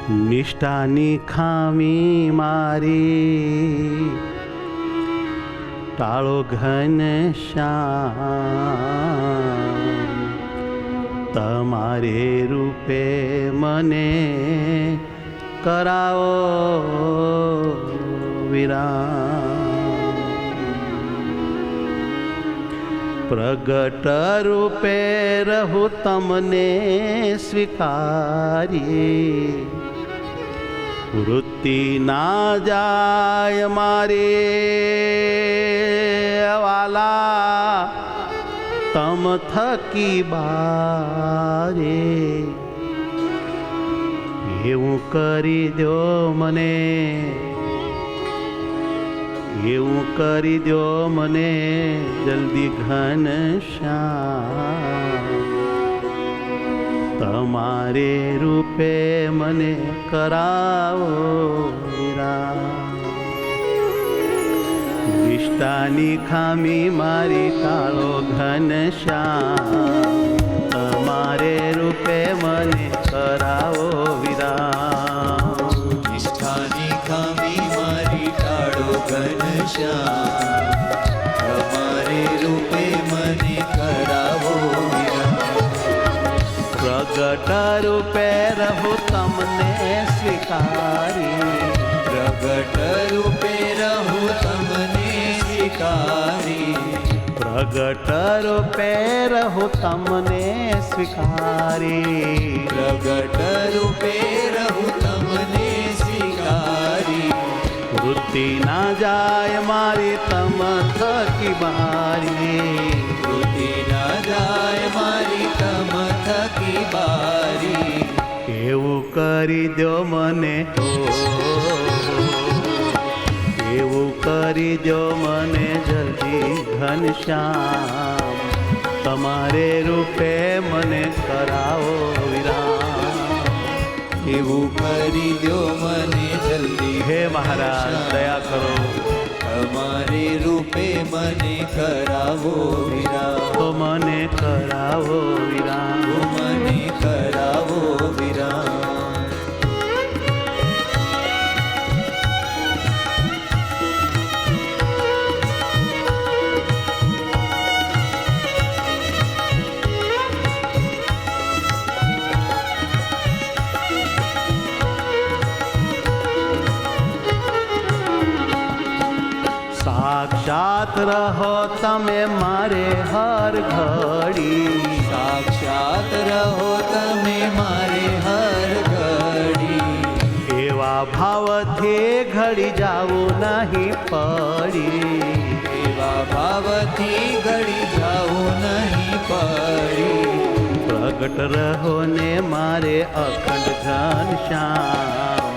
નિષ્ઠાની ખામી મારી ટાળો ઘન શ્યામ, તમારે રૂપે મને કરાવો વિરામ. પ્રગટ રૂપે રહું તમને સ્વીકારી, વૃત્તિ ના જાય મારે વાલા તમ થકી બારે. એવું કરી દો મને, એવું કરી દો મને જલ્દી ઘન શ્યામ, તમારે રૂપે મને કરાવો વિરામ. નિષ્ઠાની ખામી મારી ટાળો ઘન શ્યામ, તમારે રૂપે મને કરાવો વિરામ. નિષ્ઠાની ખામી મારી ટાળો ઘનશ્યામ, તમારે રૂપે મને કરાવો વિરામ. પ્રગટ રૂપે રહું તમને સ્વીકારી, પ્રગટ રૂપે રહું તમને સ્વીકારી, પ્રગટ રૂપે રહું તમને સ્વીકારી. પ્રગટ રૂપે રહું તમને સ્વીકારી, વૃત્તિ ના જાય મારી તમ થકી બારી, વૃત્તિ ના જાય મારી તમ થકી બારી. એવું કરી દો મને, એવું કરી દો મને જલ્દી ઘનશ્યામ, તમારે રૂપે મને કરાવો વિરામ. એવું કરી દો મને જલ્દી હે મહારાજ દયા કરો, તમારે રૂપે મને કરાવો વિરામ. તો મને કરાવો વિરામ. મને કરાવો વિરામ. સાક્ષાત રહો તમે મારે હર ઘડી, સાક્ષાત રહો તમે મારે હર ઘડી. એવા ભાવથી ઘડી જાવું નહીં પડી, એવા ભાવથી ઘડી જાવું નહીં પડી. પ્રગટ રહો ને મારે અખંડ ઘનશ્યામ,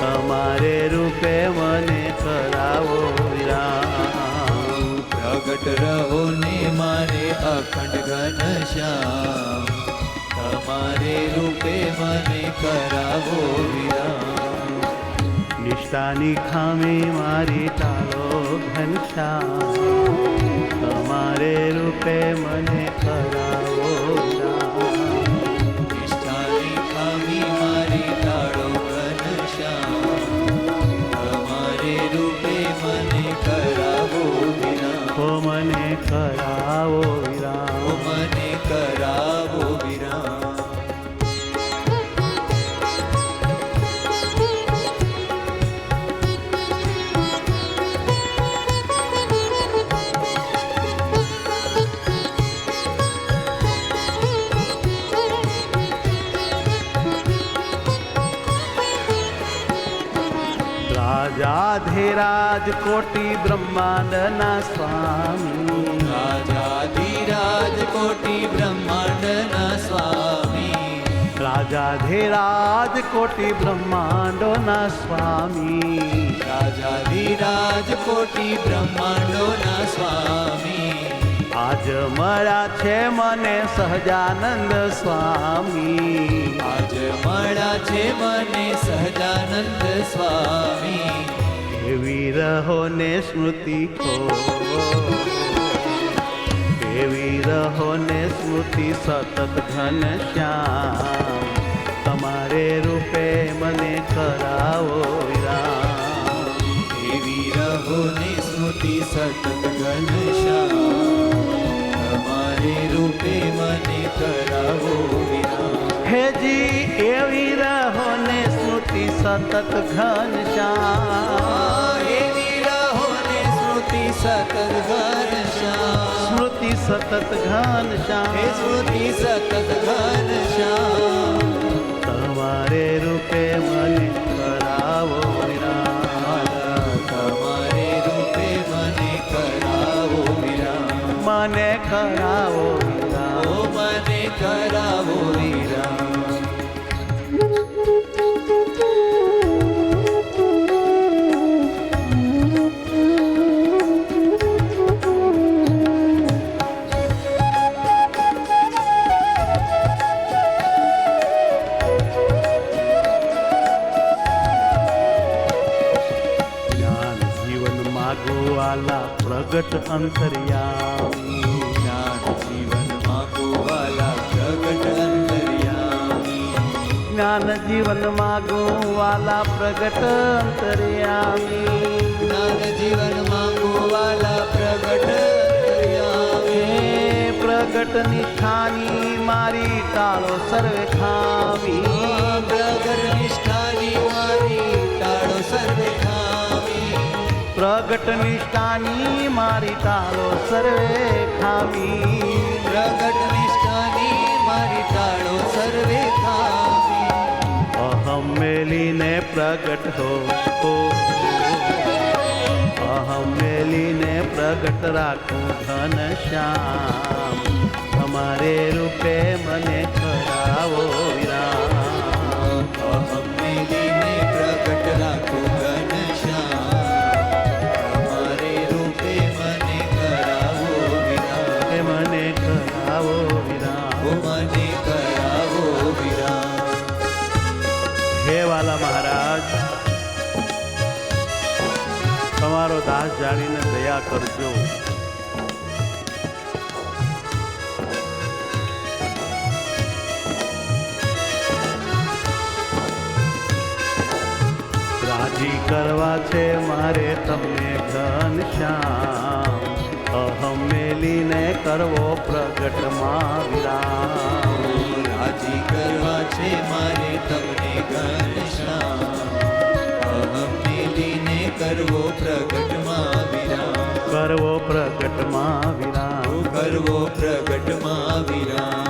તમારે રૂપે મને કરાવો વિરામ. પ્રગટ રહો ને મારે અખંડ ઘનશ્યામ, તમારે રૂપે મને કરાવો વિરામ. નિષ્ઠાની ખામી મારી ટાળો ઘનશ્યામ, તમારે રૂપે મને કરાવો વિરામ. નિષ્ઠાની ખામી મારી ટાળો ઘનશ્યામ, તમારે રૂપે મને કરાવો વિરામ. ઓ મને કરાવો વિરામ. મને કરાવો વિરામ. રાજાધિરાજ કોટી બ્રહ્માંડના સ્વામી, રાજાધિરાજ કોટી બ્રહ્માંડના સ્વામી, રાજાધિરાજ કોટી બ્રહ્માંડોના સ્વામી, રાજાધિરાજ કોટી બ્રહ્માંડોના સ્વામી. આજ મળ્યા છે મને સહજાનંદ સ્વામી, આજ મળ્યા છે મને સહજાનંદ સ્વામી. એવી રહો ને સ્મૃતિ કો, એવી રહો ને સ્મૃતિ સતત ઘનશ્યામ, તમારે રૂપે મને કરાવો વિરામ. એવી રહો ને સ્મૃતિ સતત ઘનશ્યામ, તમારે રૂપે મને કરાવો વિરામ. હેજી એવી રહો ને સ્મૃતિ સતત ઘનશ્યામ. એવી રહો ને સ્મૃતિ સતત ઘનશ્યામ, સ્મૃતિ સતત ઘનશ્યામ. હે સ્મૃતિ સતત ઘનશ્યામ, તમારે રૂપે મને કરાવો વિરામ. તમારે રૂપે મને કરાવો વિરામ. મને કરાવો વિરામ. ઓ મને કરાવો વિરામ. જ્ઞાન જીવન માગવાલા પ્રગટ અંતર્યામી. જ્ઞાન જીવનમાં ગોવાલા પ્રગટ અંતર્યામી. જ્ઞાન જીવન માગવાલા પ્રગટ અંતર્યામી. જ્ઞાન જીવનમાં ગોવાલા પ્રગટ અંતર્યામી. હે પ્રગટ નિષ્ઠાની મારી ટાળો સર્વે ખામી. પ્રગટ નિષ્ઠાની મારી ટાળો સર્વે ખામી. પ્રગટ નિષ્ઠાની મારી ટાળો સર્વે ખામી. પ્રગટ નિષ્ઠાની મારી ટાળો સર્વે ખામી. અહમ મેલીને પ્રગટ હો. અહમ મેલીને પ્રગટ રાખું ઘનશ્યામ. તમારે રૂપે મને કરાવો વિરામ. અહમ મેલીને પ્રગટ રાખો ઘનશ્યામ, તમારે રૂપે મને કરાવો વિરામ. કે મને કરાવો વિરામ. ઓ મને કરાવો વિરામ. હે વાલા મહારાજ, તમારો દાસ જાણીને દયા કરજો. રાજી કરવા છે મારે તમને ઘનશ્યામ. અહમ મેલીને કરવો પ્રગટમાં વિરામ. રાજી કરવા છે મારે તમને ઘનશ્યામ, અહમ મેલીને કરવો પ્રગટમાં વિરામ. કરવો પ્રગટમાં વિરામ. કરવો પ્રગટમાં વિરામ.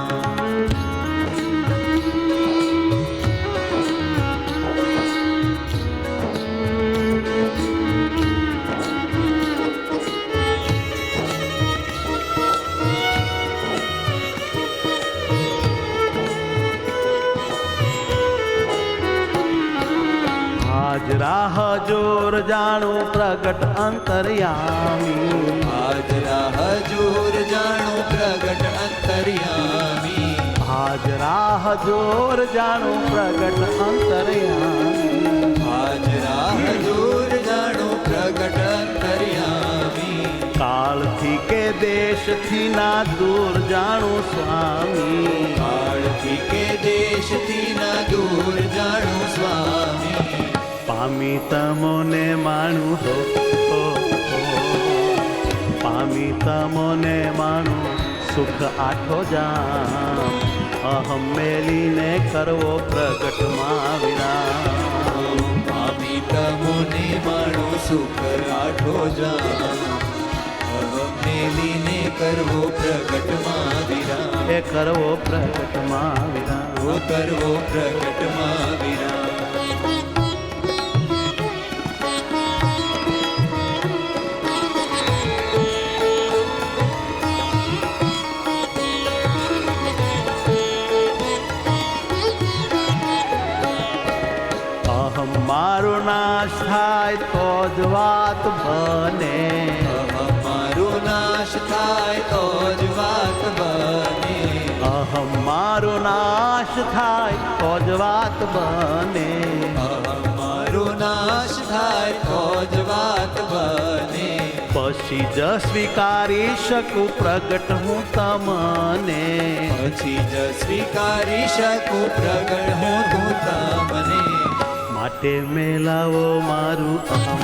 આજ રાહ જોર જાણું પ્રગટ અંતર્યામી. આજ રાહ જોર જાણો પ્રગટ અંતર્યામી. આજ રાહ જોર જાણું પ્રગટ અંતર્યામી. આજ રાહ જોર જાણો પ્રગટ અંતર્યામી. કાળથી કે દેશથી ના દૂર જાણું સ્વામી. કાળથી કે દેશથી ના દૂર જાણો સ્વામી. પામી તમોને માણું હો. પામી તમોને માણું સુખ આઠો જામ. અહમ મેલીને કરવો પ્રગટમાં વિરામ. પામી તમોને માણો સુખ આઠો જામ. અહમ મેલીને કરવો પ્રગટમાં વિરામ. એ કરવો પ્રગટમાં વિરામ. ઓ કરવો પ્રગટમાં વિરામ. અહમ મારો નાશ થાય તો જ વાત બને. મારો નાશ થાય તો જ વાત બને. અહમ મારો નાશ થાય તો જ વાત બને. મારો નાશ થાય તો જ વાત બને. પછી જ સ્વીકારી શકું પ્રગટ હું તમને. પછી જ સ્વીકારી શકું પ્રગટ હું તમને. માટે મેલાવો મારું અહમ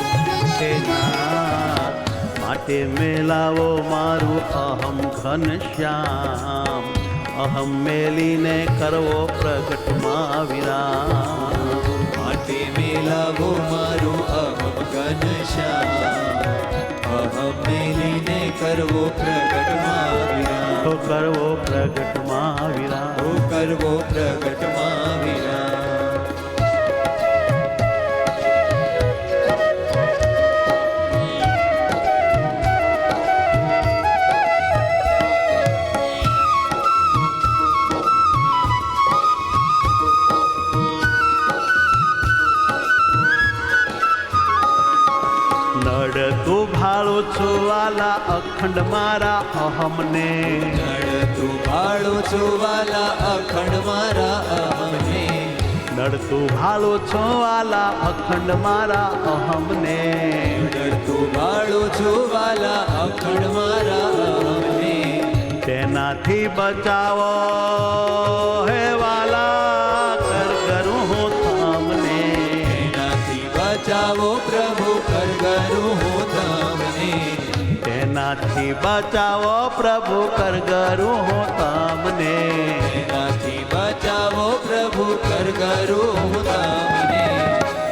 હે નાથ, માટે મેલાવો મારું અહમ ઘનશ્યામ. અહમ મેલીને કરવો પ્રગટમાં વિરામ. માટે મેલાવો મારું અહમ ઘનશ્યામ. અહમ મેલીને કરવો પ્રગટમાં વિરામ. તો કરવો પ્રગટમાં વિરામ. ઓ કરવો પ્રગટમાં વિરામ. નડતું ભાળું છું વાલા અખંડ મારા અહમને. નડતું ભાળું છું વાલા અખંડ મારા અહમને. નડતું ભાળું છું વાલા અખંડ મારા અહમને. નડતું ભાળું છું વાલા અખંડ મારા અહમને. તેનાથી બચાવો હે વાલા કરું હું તમને. એનાથી બચાવો પ્રભુ કરગરું હું તમને. તેનાથી બચાવો પ્રભુ કરગરું હું તમને. એનાથી બચાવો પ્રભુ કરગરું હું તમને.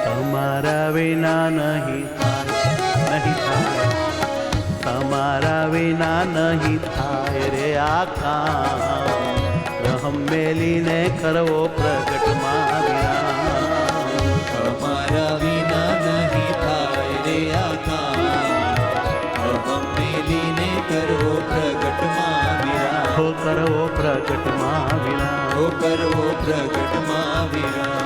તમારા વિના નહીં થાય, નહીં થાય. તમારા વિના નહીં થાય રે આ કામ. રહમ મેલીને કરવો પ્રગટમાં વિરામ. તમારા વિના નહીં થાય રે આ કામ. અહમ મેલીને કરવો પ્રગટમાં વિરામ. હો કરવો પ્રગટમાં વિરામ. ઓ કરવો પ્રગટમાં વિરામ.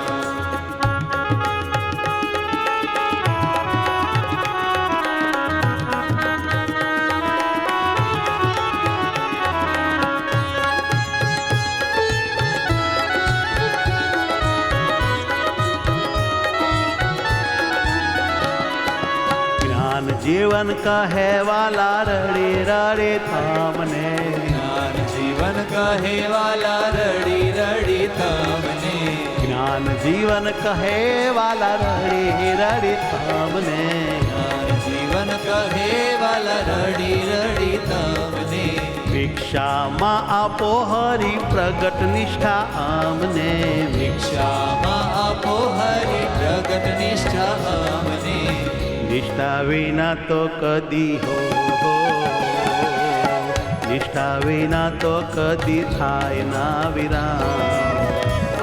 જ્ઞાન જીવન કહે વાલા રડી રડી તમને. જ્ઞાન જીવન કહે વાલા રડી રડી તમને. જ્ઞાન જીવન કહે વાલા રડી રડી તમને. જ્ઞાન જીવન કહે વાલા રડી રડી તમને. ભિક્ષામાં આપો હરી પ્રગટ નિષ્ઠા અમને. ભિક્ષામાં આપો હરિ પ્રગટ નિષ્ઠા અમને. નિષ્ઠા વિના તો કદી હો, નિષ્ઠા વિના તો કદી થાય ના વિરામ.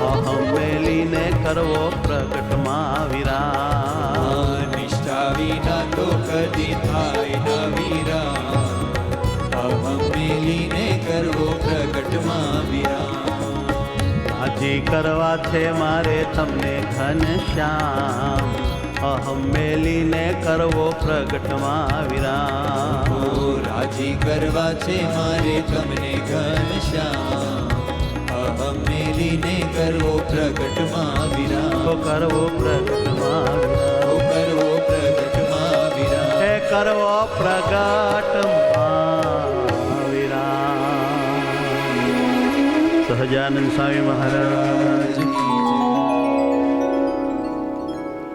અહમ મેલીને કરવો પ્રગટમાં વિરામ. નિષ્ઠા વિના તો કદી થાય ન વિરામ. અહમ મેલીને કરવો પ્રગટમાં વિરામ. રાજી કરવા છે મારે તમને ઘનશ્યામ. અહમ મેલીને કરવો પ્રગટમાં વિરામ. ઓ રાજી કરવા છે મારે તમને ઘનશ્યામ. અહમ મેલીને કરવો પ્રગટમાં વિરામ. તો કરવો પ્રગટમાં વિરામ. ઓ કરવો પ્રગટમાં વિરામ. હે કરવો પ્રગટમાં વિરામ. સહજાનંદ સ્વામી મહારાજ